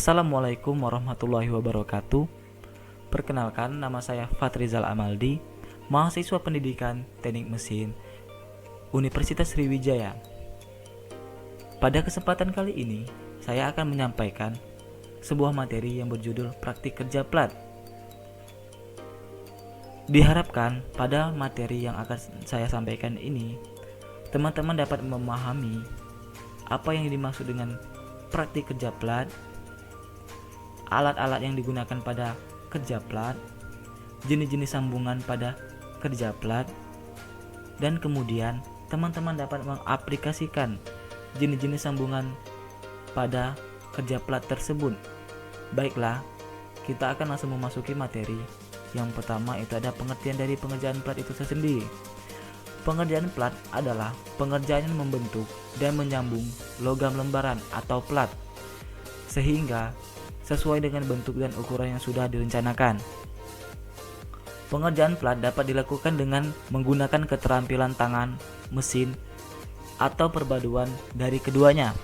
Assalamualaikum warahmatullahi wabarakatuh. Perkenalkan, nama saya Fatrizal Amaldi, mahasiswa pendidikan Teknik Mesin Universitas Sriwijaya. Pada kesempatan kali ini, saya akan menyampaikan sebuah materi yang berjudul Praktik Kerja Plat. Diharapkan pada materi yang akan saya sampaikan ini, teman-teman dapat memahami apa yang dimaksud dengan praktik kerja plat, alat-alat yang digunakan pada kerja plat, jenis-jenis sambungan pada kerja plat, dan kemudian teman-teman dapat mengaplikasikan jenis-jenis sambungan pada kerja plat tersebut. Baiklah, kita akan langsung memasuki materi. Yang pertama itu ada pengertian dari pengerjaan plat itu sendiri. Pengerjaan plat adalah pengerjaan yang membentuk dan menyambung logam lembaran atau plat sehingga sesuai dengan bentuk dan ukuran yang sudah direncanakan. Pengerjaan plat dapat dilakukan dengan menggunakan keterampilan tangan, mesin, atau perpaduan dari keduanya,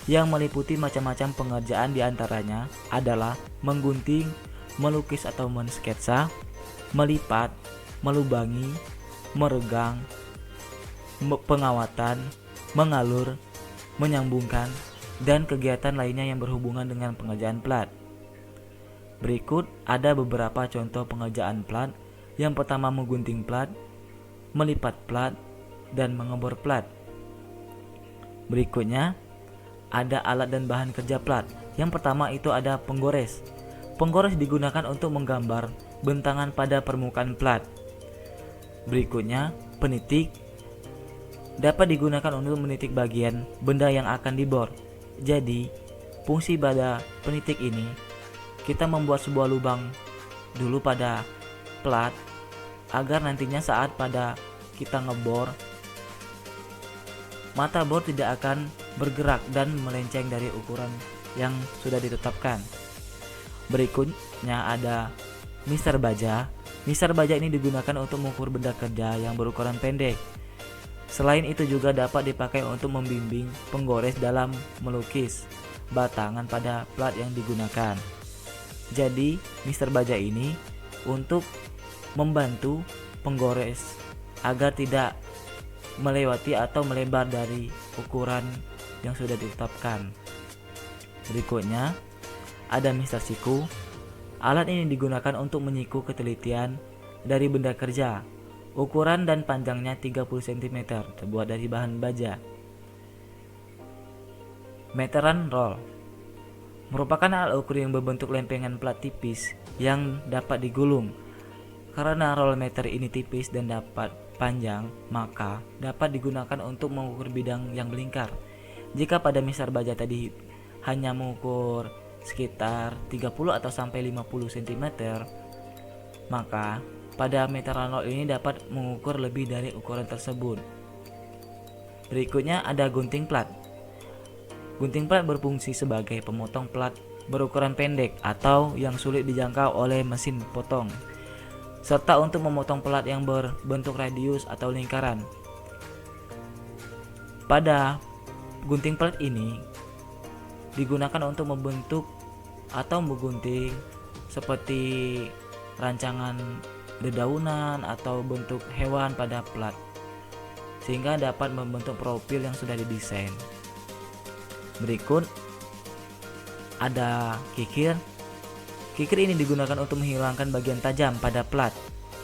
yang meliputi macam-macam pengerjaan diantaranya adalah menggunting, melukis atau mensketsa, melipat, melubangi, meregang, pengawatan, mengalur, menyambungkan, dan kegiatan lainnya yang berhubungan dengan pengerjaan plat. Berikut ada beberapa contoh pengerjaan plat. Yang pertama menggunting plat, melipat plat, dan mengebor plat. Berikutnya ada alat dan bahan kerja plat. Yang pertama itu ada penggores. Penggores digunakan untuk menggambar bentangan pada permukaan plat. Berikutnya penitik. Dapat digunakan untuk menitik bagian benda yang akan dibor. Jadi, fungsi pada penitik ini, kita membuat sebuah lubang dulu pada plat agar nantinya saat pada kita ngebor, mata bor tidak akan bergerak dan melenceng dari ukuran yang sudah ditetapkan. Berikutnya ada mister baja. Mister baja ini digunakan untuk mengukur benda kerja yang berukuran pendek. Selain itu juga dapat dipakai untuk membimbing penggores dalam melukis batangan pada plat yang digunakan. Jadi, mister baja ini untuk membantu penggores agar tidak melewati atau melebar dari ukuran yang sudah ditetapkan. Berikutnya, ada mister siku. Alat ini digunakan untuk menyiku ketelitian dari benda kerja. Ukuran dan panjangnya 30 cm, terbuat dari bahan baja. Meteran roll merupakan alat ukur yang berbentuk lempengan plat tipis yang dapat digulung. Karena roll meter ini tipis dan dapat panjang, maka dapat digunakan untuk mengukur bidang yang melingkar. Jika pada mister baja tadi hanya mengukur sekitar 30 atau sampai 50 cm, maka pada meteran roll ini dapat mengukur lebih dari ukuran tersebut. Berikutnya ada gunting plat. Gunting plat berfungsi sebagai pemotong plat berukuran pendek atau yang sulit dijangkau oleh mesin potong, serta untuk memotong plat yang berbentuk radius atau lingkaran. Pada gunting plat ini digunakan untuk membentuk atau menggunting seperti rancangan dedaunan atau bentuk hewan pada plat, sehingga dapat membentuk profil yang sudah didesain. Berikut ada kikir. Kikir ini digunakan untuk menghilangkan bagian tajam pada plat.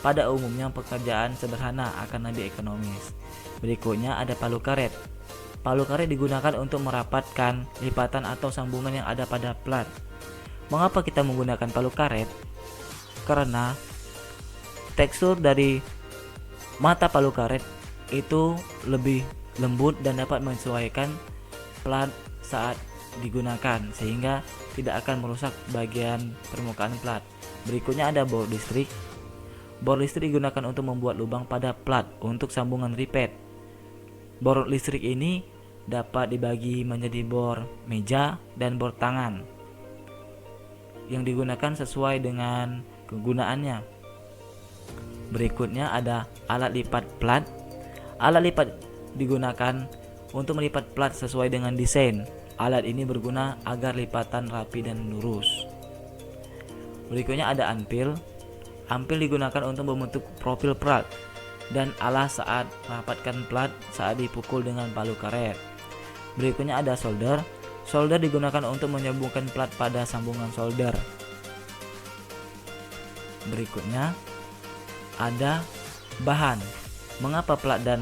Pada umumnya pekerjaan sederhana akan lebih ekonomis. Berikutnya ada palu karet. Palu karet digunakan untuk merapatkan lipatan atau sambungan yang ada pada plat. Mengapa kita menggunakan palu karet? Karena tekstur dari mata palu karet itu lebih lembut dan dapat menyesuaikan plat saat digunakan sehingga tidak akan merusak bagian permukaan plat. Berikutnya ada bor listrik. Bor listrik digunakan untuk membuat lubang pada plat untuk sambungan ripet. Bor listrik ini dapat dibagi menjadi bor meja dan bor tangan yang digunakan sesuai dengan kegunaannya. Berikutnya ada alat lipat plat. Alat lipat digunakan untuk melipat plat sesuai dengan desain. Alat ini berguna agar lipatan rapi dan lurus. Berikutnya ada anpil. Anpil digunakan untuk membentuk profil plat dan alas saat merapatkan plat saat dipukul dengan palu karet. Berikutnya ada solder. Solder digunakan untuk menyambungkan plat pada sambungan solder. Berikutnya ada bahan. Mengapa plat dan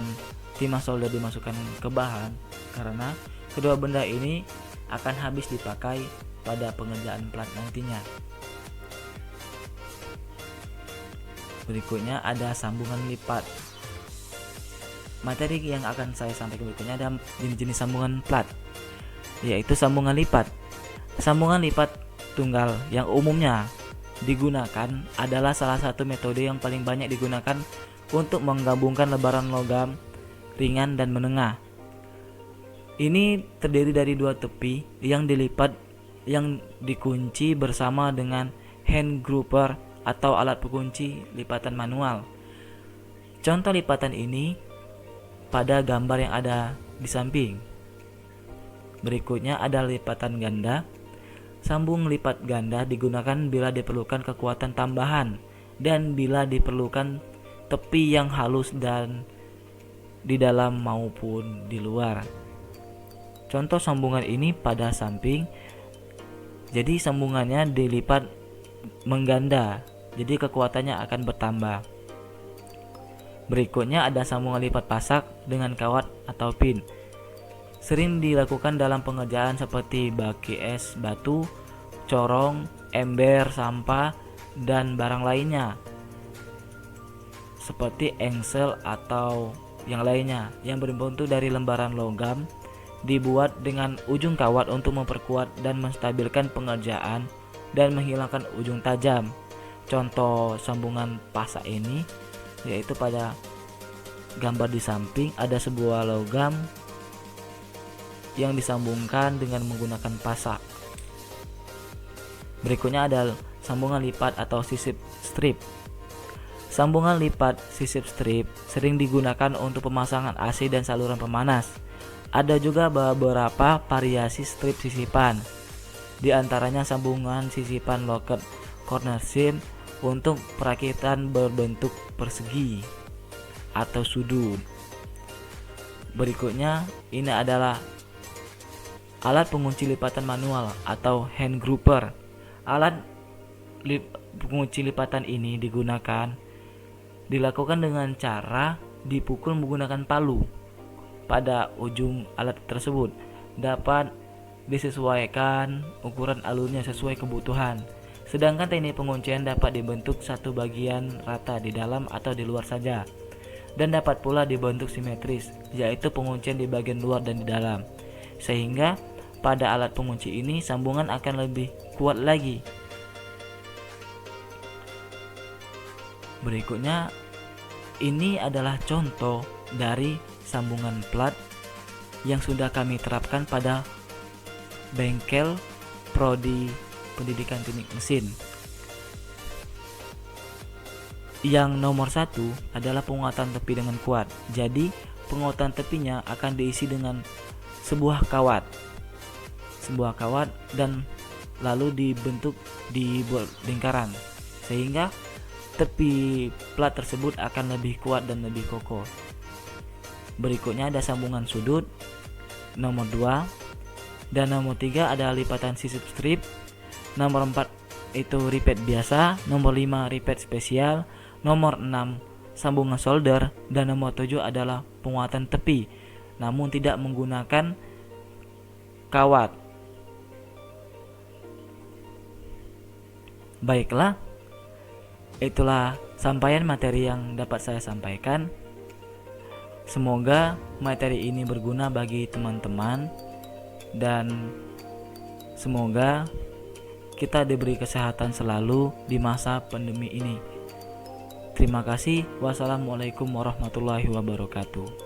timah solder dimasukkan ke bahan? Karena kedua benda ini akan habis dipakai pada pengerjaan plat nantinya. Berikutnya ada sambungan lipat. Materi yang akan saya sampaikan berikutnya ada jenis-jenis sambungan plat, yaitu sambungan lipat. Sambungan lipat tunggal yang umumnya digunakan adalah salah satu metode yang paling banyak digunakan untuk menggabungkan lebaran logam ringan dan menengah. Ini terdiri dari dua tepi yang dilipat yang dikunci bersama dengan hand gripper atau alat pengunci lipatan manual. Contoh lipatan ini pada gambar yang ada di samping. Berikutnya ada lipatan ganda. Sambung lipat ganda digunakan bila diperlukan kekuatan tambahan dan bila diperlukan tepi yang halus dan di dalam maupun di luar. Contoh sambungan ini pada samping, jadi sambungannya dilipat mengganda, jadi kekuatannya akan bertambah. Berikutnya ada sambungan lipat pasak dengan kawat atau pin. Sering dilakukan dalam pengerjaan seperti baki es batu, corong, ember, sampah, dan barang lainnya seperti engsel atau yang lainnya yang berbentuk dari lembaran logam, dibuat dengan ujung kawat untuk memperkuat dan menstabilkan pengerjaan dan menghilangkan ujung tajam. Contoh sambungan pasak ini yaitu pada gambar di samping ada sebuah logam yang disambungkan dengan menggunakan pasak. Berikutnya ada sambungan lipat atau sisip strip. Sambungan lipat sisip strip sering digunakan untuk pemasangan AC dan saluran pemanas. Ada juga beberapa variasi strip sisipan, di antaranya sambungan sisipan loket corner seam untuk perakitan berbentuk persegi atau sudut. Berikutnya ini adalah alat pengunci lipatan manual atau hand gripper. Alat pengunci lipatan ini dilakukan dengan cara dipukul menggunakan palu pada ujung alat tersebut. Dapat disesuaikan ukuran alurnya sesuai kebutuhan. Sedangkan teknik penguncian dapat dibentuk satu bagian rata di dalam atau di luar saja, dan dapat pula dibentuk simetris, yaitu penguncian di bagian luar dan di dalam, sehingga pada alat pengunci ini sambungan akan lebih kuat lagi. Berikutnya ini adalah contoh dari sambungan plat yang sudah kami terapkan pada bengkel prodi pendidikan teknik mesin. Yang nomor 1 adalah penguatan tepi dengan kuat. Jadi penguatan tepinya akan diisi dengan sebuah kawat dan lalu dibentuk di lingkaran, sehingga tepi plat tersebut akan lebih kuat dan lebih kokoh. Berikutnya ada sambungan sudut nomor 2, dan nomor 3 ada lipatan sisip strip. Nomor 4 itu ripet biasa, nomor 5 ripet spesial, nomor 6 sambungan solder, dan nomor 7 adalah penguatan tepi namun tidak menggunakan kawat. Baiklah, itulah sampaian materi yang dapat saya sampaikan. Semoga materi ini berguna bagi teman-teman dan semoga kita diberi kesehatan selalu di masa pandemi ini. Terima kasih. Wassalamualaikum warahmatullahi wabarakatuh.